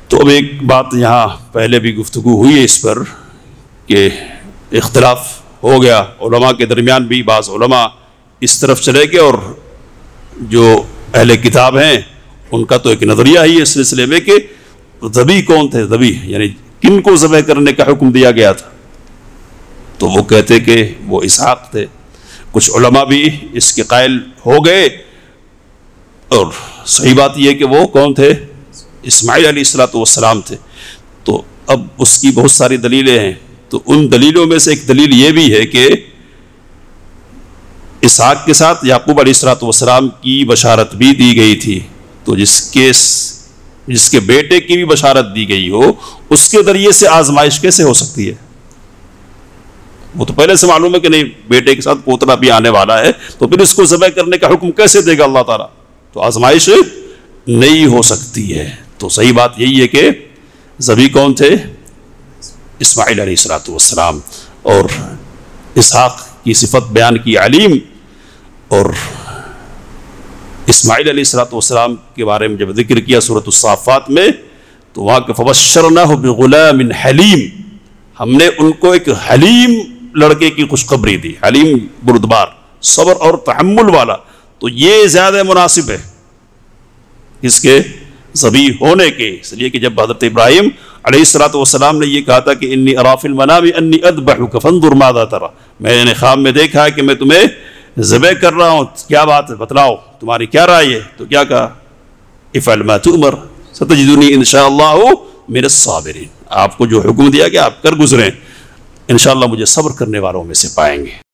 تو اب ایک بات یہاں پہلے بھی گفتگو ہوئی ہے اس پر کہ اختلاف ہو گیا علماء کے درمیان بھی، بعض علماء اس طرف چلے گئے اور جو اہل کتاب ہیں ان کا تو ایک نظریہ ہی اس سلسلے میں کہ ذبیح کون تھے، ذبیح یعنی کن کو ذبح کرنے کا حکم دیا گیا تھا، تو وہ کہتے کہ وہ اسحاق تھے۔ کچھ علماء بھی اس کے قائل ہو گئے، اور صحیح بات یہ کہ وہ کون تھے، اسماعیل علیہ السلام تھے۔ تو اب اس کی بہت ساری دلیلیں ہیں، تو ان دلیلوں میں سے ایک دلیل یہ بھی ہے کہ اسحاق کے ساتھ یعقوب علیہ السلام کی بشارت بھی دی گئی تھی، تو جس کے بیٹے کی بھی بشارت دی گئی ہو، اس کے ذریعے سے آزمائش کیسے ہو سکتی ہے؟ وہ تو پہلے سے معلوم ہے کہ نہیں بیٹے کے ساتھ پوترا بھی آنے والا ہے، تو پھر اس کو ذبح کرنے کا حکم کیسے دے گا اللہ تعالیٰ؟ تو آزمائش نہیں ہو سکتی ہے۔ تو صحیح بات یہی ہے کہ ذبیح کون تھے؟ اسماعیل علیہ السلام، اور اسحاق کی صفت بیان کی علیم، اور اسماعیل علیہ السلام کے بارے میں جب ذکر کیا سورۃ الصافات میں، تو وہاں کہ فبشرناہ بغلام حلیم، ہم نے ان کو ایک حلیم لڑکے کی خوشخبری دی، حلیم بردبار، صبر اور تحمل والا۔ تو یہ زیادہ مناسب ہے اس کے ذبیح ہونے کے، اس لیے کہ جب حضرت ابراہیم علیہ السلام نے یہ کہا تھا کہ انی اری فی المنام انی اذبحک فانظر ماذا تری، میں نے خواب میں دیکھا ہے کہ میں تمہیں ذبح کر رہا ہوں، کیا بات ہے بتلاؤ، تمہاری کیا رائے ہے؟ تو کیا کہا؟ افعل ما تؤمر ستجدنی انشاءاللہ من الصابرین، آپ کو جو حکم دیا گیا آپ کر گزریں، انشاءاللہ مجھے صبر کرنے والوں میں سے پائیں گے۔